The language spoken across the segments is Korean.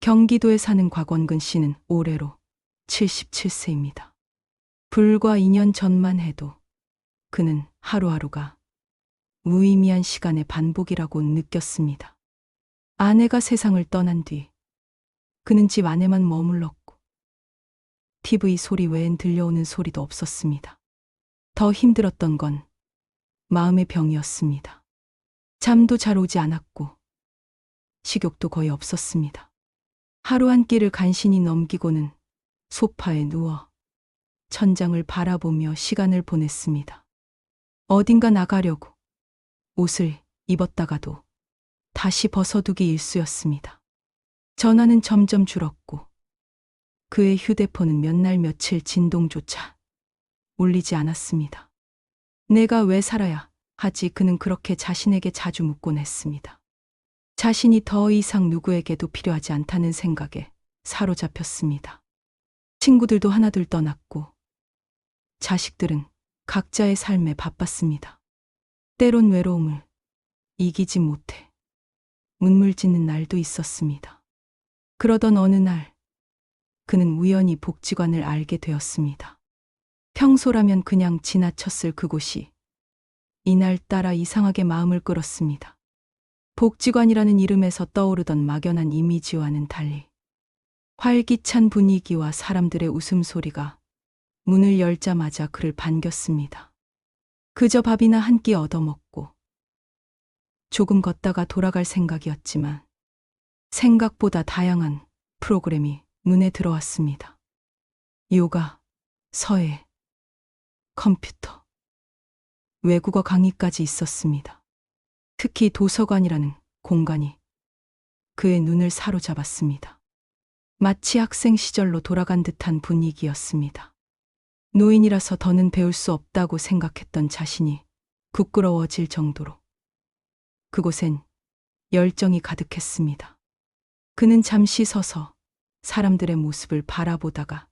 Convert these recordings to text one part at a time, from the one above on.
경기도에 사는 곽원근 씨는 올해로 77세입니다. 불과 2년 전만 해도 그는 하루하루가 무의미한 시간의 반복이라고 느꼈습니다. 아내가 세상을 떠난 뒤 그는 집 안에만 머물렀고 TV 소리 외엔 들려오는 소리도 없었습니다. 더 힘들었던 건 마음의 병이었습니다. 잠도 잘 오지 않았고 식욕도 거의 없었습니다. 하루 한 끼를 간신히 넘기고는 소파에 누워 천장을 바라보며 시간을 보냈습니다. 어딘가 나가려고 옷을 입었다가도 다시 벗어두기 일쑤였습니다. 전화는 점점 줄었고 그의 휴대폰은 몇 날 며칠 진동조차 울리지 않았습니다. 내가 왜 살아야 하지? 그는 그렇게 자신에게 자주 묻곤 했습니다. 자신이 더 이상 누구에게도 필요하지 않다는 생각에 사로잡혔습니다. 친구들도 하나둘 떠났고 자식들은 각자의 삶에 바빴습니다. 때론 외로움을 이기지 못해 눈물 짓는 날도 있었습니다. 그러던 어느 날 그는 우연히 복지관을 알게 되었습니다. 평소라면 그냥 지나쳤을 그곳이 이날따라 이상하게 마음을 끌었습니다. 복지관이라는 이름에서 떠오르던 막연한 이미지와는 달리 활기찬 분위기와 사람들의 웃음소리가 문을 열자마자 그를 반겼습니다. 그저 밥이나 한 끼 얻어먹고 조금 걷다가 돌아갈 생각이었지만 생각보다 다양한 프로그램이 눈에 들어왔습니다. 요가, 서예, 컴퓨터, 외국어 강의까지 있었습니다. 특히 도서관이라는 공간이 그의 눈을 사로잡았습니다. 마치 학생 시절로 돌아간 듯한 분위기였습니다. 노인이라서 더는 배울 수 없다고 생각했던 자신이 부끄러워질 정도로 그곳엔 열정이 가득했습니다. 그는 잠시 서서 사람들의 모습을 바라보다가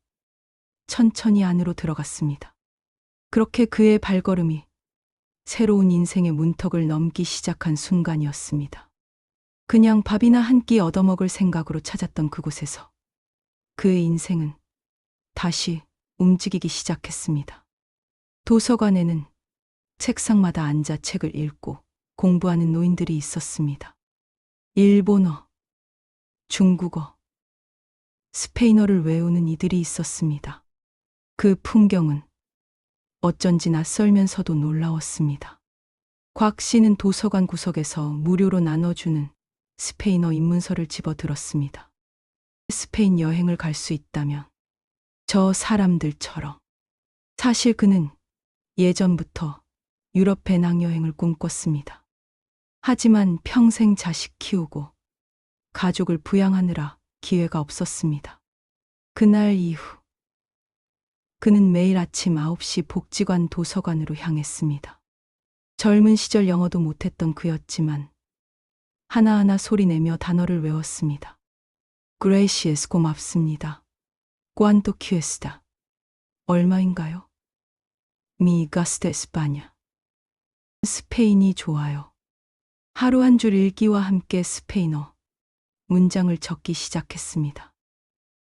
천천히 안으로 들어갔습니다. 그렇게 그의 발걸음이 새로운 인생의 문턱을 넘기 시작한 순간이었습니다. 그냥 밥이나 한 끼 얻어먹을 생각으로 찾았던 그곳에서 그의 인생은 다시 움직이기 시작했습니다. 도서관에는 책상마다 앉아 책을 읽고 공부하는 노인들이 있었습니다. 일본어, 중국어, 스페인어를 외우는 이들이 있었습니다. 그 풍경은 어쩐지 낯설면서도 놀라웠습니다. 곽 씨는 도서관 구석에서 무료로 나눠주는 스페인어 입문서를 집어들었습니다. 스페인 여행을 갈 수 있다면 저 사람들처럼. 사실 그는 예전부터 유럽 배낭여행을 꿈꿨습니다. 하지만 평생 자식 키우고 가족을 부양하느라 기회가 없었습니다. 그날 이후 그는 매일 아침 9시 복지관 도서관으로 향했습니다. 젊은 시절 영어도 못했던 그였지만 하나하나 소리내며 단어를 외웠습니다. Gracias, 고맙습니다. Cuánto cuesta? 얼마인가요? Mi gasto España. 스페인이 좋아요. 하루 한 줄 읽기와 함께 스페인어 문장을 적기 시작했습니다.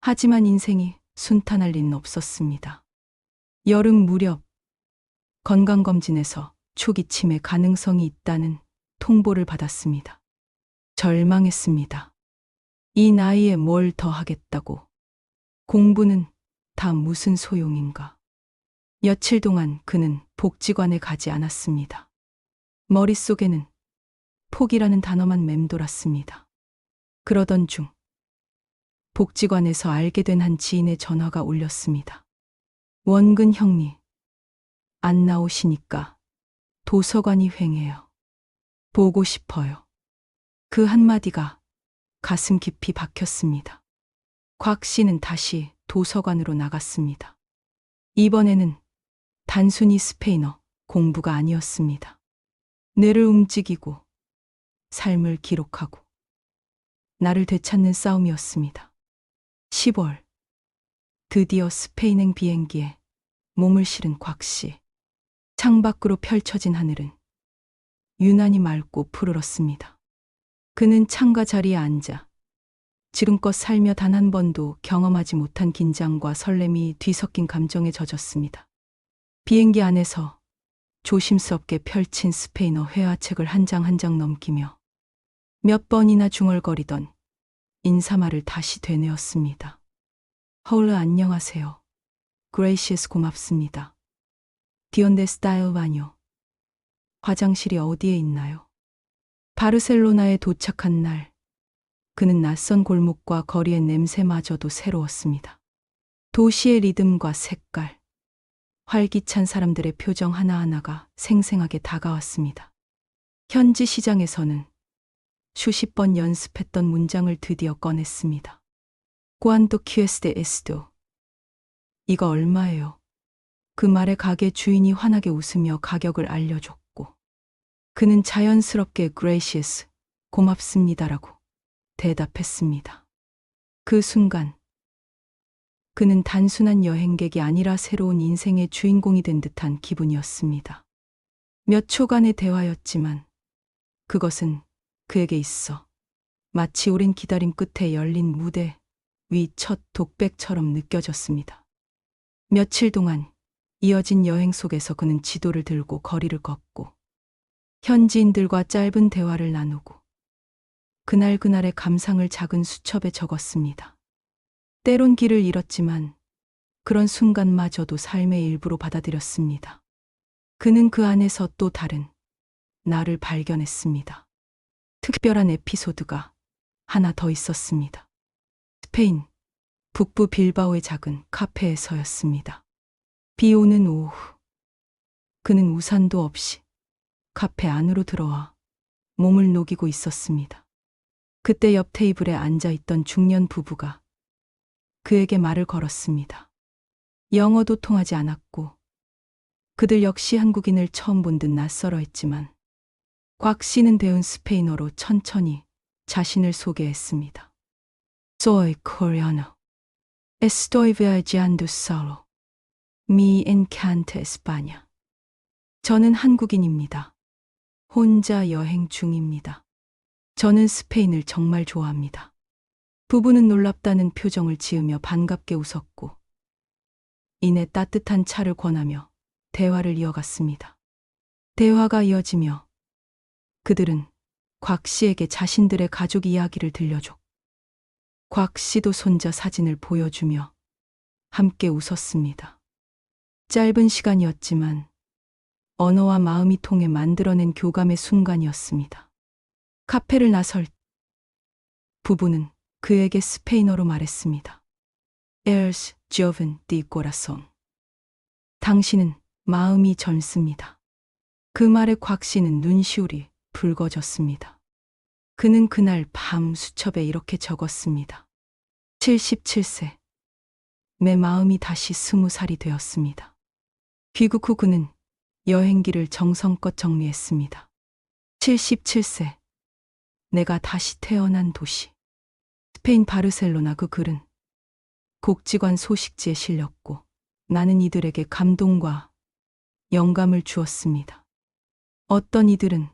하지만 인생이 순탄할 리는 없었습니다. 여름 무렵 건강검진에서 초기 치매 가능성이 있다는 통보를 받았습니다. 절망했습니다. 이 나이에 뭘 더 하겠다고. 공부는 다 무슨 소용인가. 며칠 동안 그는 복지관에 가지 않았습니다. 머릿속에는 포기라는 단어만 맴돌았습니다. 그러던 중 복지관에서 알게 된 한 지인의 전화가 울렸습니다. 원근 형님, 안 나오시니까 도서관이 횡해요. 보고 싶어요. 그 한마디가 가슴 깊이 박혔습니다. 곽 씨는 다시 도서관으로 나갔습니다. 이번에는 단순히 스페인어 공부가 아니었습니다. 뇌를 움직이고 삶을 기록하고 나를 되찾는 싸움이었습니다. 10월 드디어 스페인행 비행기에 몸을 실은 곽 씨. 창밖으로 펼쳐진 하늘은 유난히 맑고 푸르렀습니다. 그는 창가 자리에 앉아 지금껏 살며 단 한 번도 경험하지 못한 긴장과 설렘이 뒤섞인 감정에 젖었습니다. 비행기 안에서 조심스럽게 펼친 스페인어 회화책을 한 장 한 장 넘기며 몇 번이나 중얼거리던 인사말을 다시 되뇌었습니다. 허울르 안녕하세요. 그레이시스 고맙습니다. 디온데 스타일 바뇨. 화장실이 어디에 있나요? 바르셀로나에 도착한 날, 그는 낯선 골목과 거리의 냄새마저도 새로웠습니다. 도시의 리듬과 색깔, 활기찬 사람들의 표정 하나하나가 생생하게 다가왔습니다. 현지 시장에서는 수십 번 연습했던 문장을 드디어 꺼냈습니다. Cuánto cuesta esto? 이거 얼마예요? 그 말에 가게 주인이 환하게 웃으며 가격을 알려줬고, 그는 자연스럽게 gracious, 고맙습니다라고 대답했습니다. 그 순간 그는 단순한 여행객이 아니라 새로운 인생의 주인공이 된 듯한 기분이었습니다. 몇 초간의 대화였지만 그것은 그에게 있어 마치 오랜 기다림 끝에 열린 무대 위 첫 독백처럼 느껴졌습니다. 며칠 동안 이어진 여행 속에서 그는 지도를 들고 거리를 걷고 현지인들과 짧은 대화를 나누고 그날그날의 감상을 작은 수첩에 적었습니다. 때론 길을 잃었지만 그런 순간마저도 삶의 일부로 받아들였습니다. 그는 그 안에서 또 다른 나를 발견했습니다. 특별한 에피소드가 하나 더 있었습니다. 스페인 북부 빌바오의 작은 카페에서였습니다. 비 오는 오후, 그는 우산도 없이 카페 안으로 들어와 몸을 녹이고 있었습니다. 그때 옆 테이블에 앉아있던 중년 부부가 그에게 말을 걸었습니다. 영어도 통하지 않았고 그들 역시 한국인을 처음 본 듯 낯설어했지만 곽 씨는 배운 스페인어로 천천히 자신을 소개했습니다. Soy coreano. Estoy viajando solo. Me encanta España. 저는 한국인입니다. 혼자 여행 중입니다. 저는 스페인을 정말 좋아합니다. 부부는 놀랍다는 표정을 지으며 반갑게 웃었고 이내 따뜻한 차를 권하며 대화를 이어갔습니다. 대화가 이어지며 그들은 곽 씨에게 자신들의 가족 이야기를 들려줬고 곽 씨도 손자 사진을 보여주며 함께 웃었습니다. 짧은 시간이었지만 언어와 마음이 통해 만들어낸 교감의 순간이었습니다. 카페를 나설 부부는 그에게 스페인어로 말했습니다. Eres joven de corazón. 당신은 마음이 젊습니다. 그 말에 곽 씨는 눈시울이 붉어졌습니다. 그는 그날 밤 수첩에 이렇게 적었습니다. 77세. 내 마음이 다시 20살이 되었습니다. 귀국 후 그는 여행기를 정성껏 정리했습니다. 77세. 내가 다시 태어난 도시. 스페인 바르셀로나. 그 글은 곡지관 소식지에 실렸고 나는 이들에게 감동과 영감을 주었습니다. 어떤 이들은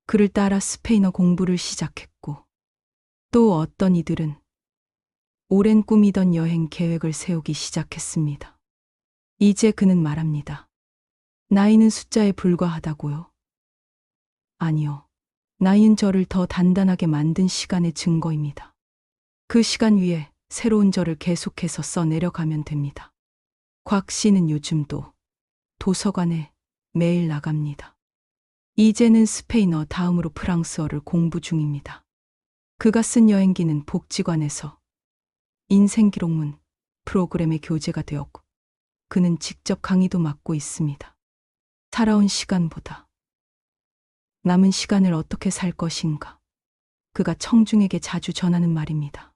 그를 따라 스페인어 공부를 시작했고 또 어떤 이들은 오랜 꿈이던 여행 계획을 세우기 시작했습니다. 이제 그는 말합니다. 나이는 숫자에 불과하다고요? 아니요. 나이는 저를 더 단단하게 만든 시간의 증거입니다. 그 시간 위에 새로운 저를 계속해서 써내려가면 됩니다. 곽 씨는 요즘도 도서관에 매일 나갑니다. 이제는 스페인어 다음으로 프랑스어를 공부 중입니다. 그가 쓴 여행기는 복지관에서 인생 기록문 프로그램의 교재가 되었고 그는 직접 강의도 맡고 있습니다. 살아온 시간보다 남은 시간을 어떻게 살 것인가. 그가 청중에게 자주 전하는 말입니다.